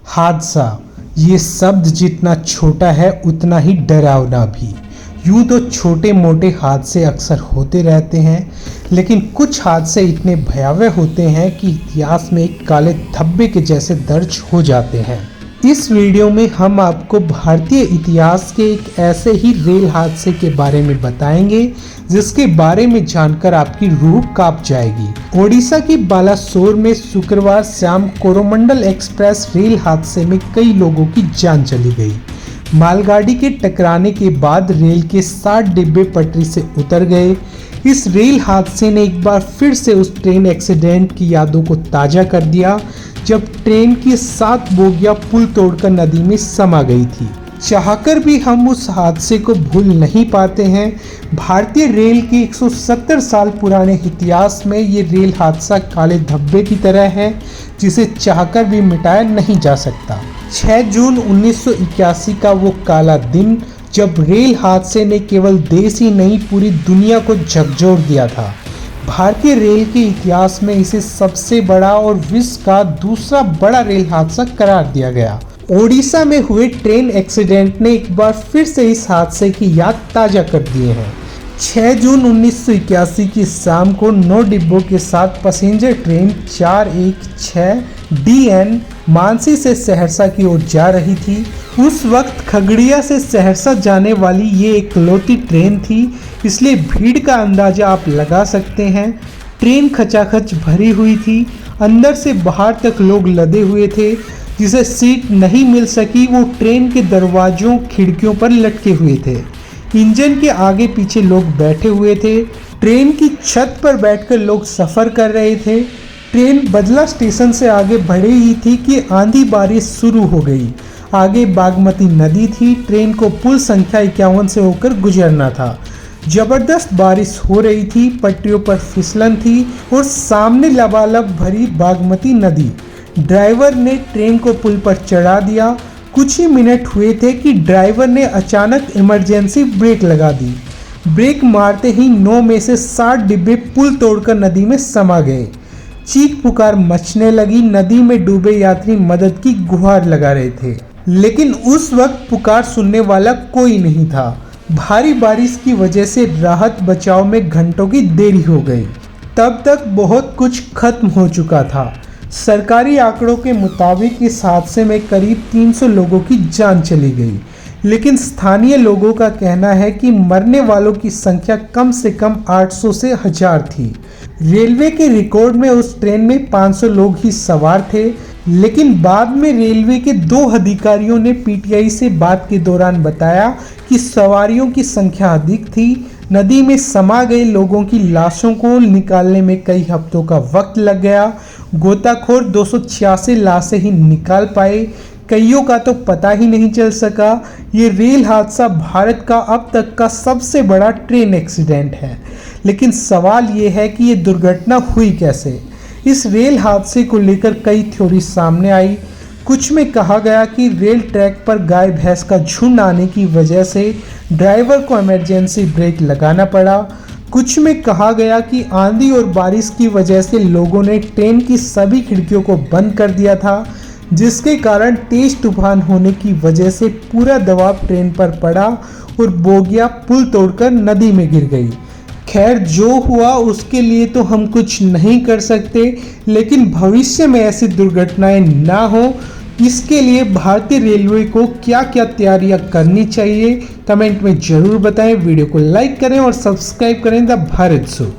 हादसा ये शब्द जितना छोटा है उतना ही डरावना भी। यूं तो छोटे मोटे हादसे अक्सर होते रहते हैं, लेकिन कुछ हादसे इतने भयावह होते हैं कि इतिहास में एक काले धब्बे के जैसे दर्ज हो जाते हैं। इस वीडियो में हम आपको भारतीय इतिहास के एक ऐसे ही रेल हादसे के बारे में बताएंगे जिसके बारे में जानकर आपकी रूह कांप जाएगी। ओडिशा की बालासोर में शुक्रवार शाम कोरोमंडल एक्सप्रेस रेल हादसे में कई लोगों की जान चली गई। मालगाड़ी के टकराने के बाद रेल के 60 डिब्बे पटरी से उतर गए। इस रेल हादसे ने एक बार फिर से उस ट्रेन एक्सीडेंट की यादों को ताज़ा कर दिया जब ट्रेन की 7 बोगियां पुल तोड़कर नदी में समा गई थी। चाहकर भी हम उस हादसे को भूल नहीं पाते हैं। भारतीय रेल के 170 साल पुराने इतिहास में ये रेल हादसा काले धब्बे की तरह है जिसे चाहकर भी मिटाया नहीं जा सकता। 6 जून 1981 का वो काला दिन जब रेल हादसे ने केवल देश ही नहीं पूरी दुनिया को झकझोर दिया था। भारतीय रेल के इतिहास में इसे सबसे बड़ा और विश्व का दूसरा बड़ा रेल हादसा करार दिया गया। ओडिशा में हुए ट्रेन एक्सीडेंट ने एक बार फिर से इस हादसे की याद ताज़ा कर दिए हैं। 6 जून 1981 की शाम को 9 डिब्बों के साथ पैसेंजर ट्रेन 416 DN मानसी से सहरसा की ओर जा रही थी। उस वक्त खगड़िया से सहरसा जाने वाली ये इकलौती ट्रेन थी, इसलिए भीड़ का अंदाजा आप लगा सकते हैं। ट्रेन खचाखच भरी हुई थी, अंदर से बाहर तक लोग लदे हुए थे। जिसे सीट नहीं मिल सकी वो ट्रेन के दरवाजों खिड़कियों पर लटके हुए थे। इंजन के आगे पीछे लोग बैठे हुए थे। ट्रेन की छत पर बैठकर लोग सफ़र कर रहे थे। ट्रेन बदला स्टेशन से आगे बढ़ी ही थी कि आंधी बारिश शुरू हो गई। आगे बागमती नदी थी। ट्रेन को पुल संख्या 51 से होकर गुजरना था। जबरदस्त बारिश हो रही थी, पटरियों पर फिसलन थी और सामने लबालब भरी बागमती नदी। ड्राइवर ने ट्रेन को पुल पर चढ़ा दिया। कुछ ही मिनट हुए थे कि ड्राइवर ने अचानक इमरजेंसी ब्रेक लगा दी। ब्रेक मारते ही 9 में से 60 डिब्बे पुल तोड़कर नदी में समा गए। चीख पुकार मचने लगी। नदी में डूबे यात्री मदद की गुहार लगा रहे थे, लेकिन उस वक्त पुकार सुनने वाला कोई नहीं था। भारी बारिश की वजह से राहत बचाव में घंटों की देरी हो गई। तब तक बहुत कुछ खत्म हो चुका था। सरकारी आंकड़ों के मुताबिक इस हादसे में करीब 300 लोगों की जान चली गई, लेकिन स्थानीय लोगों का कहना है कि मरने वालों की संख्या कम से कम 800 से 1000 थी। रेलवे के रिकॉर्ड में उस ट्रेन में 500 लोग ही सवार थे, लेकिन बाद में रेलवे के 2 अधिकारियों ने PTI से बात के दौरान बताया कि सवारियों की संख्या अधिक थी। नदी में समा गए लोगों की लाशों को निकालने में कई हफ्तों का वक्त लग गया। गोताखोर 286 लाशें ही निकाल पाए, कईयों का तो पता ही नहीं चल सका। ये रेल हादसा भारत का अब तक का सबसे बड़ा ट्रेन एक्सीडेंट है, लेकिन सवाल ये है कि ये दुर्घटना हुई कैसे। इस रेल हादसे को लेकर कई थ्योरी सामने आई। कुछ में कहा गया कि रेल ट्रैक पर गाय भैंस का झुंड आने की वजह से ड्राइवर को इमरजेंसी ब्रेक लगाना पड़ा। कुछ में कहा गया कि आंधी और बारिश की वजह से लोगों ने ट्रेन की सभी खिड़कियों को बंद कर दिया था, जिसके कारण तेज तूफान होने की वजह से पूरा दबाव ट्रेन पर पड़ा और बोगियां पुल तोड़कर नदी में गिर गई। खैर, जो हुआ उसके लिए तो हम कुछ नहीं कर सकते, लेकिन भविष्य में ऐसी दुर्घटनाएं ना हो इसके लिए भारतीय रेलवे को क्या क्या तैयारियां करनी चाहिए, कमेंट में जरूर बताएं। वीडियो को लाइक करें और सब्सक्राइब करें द भारत शो।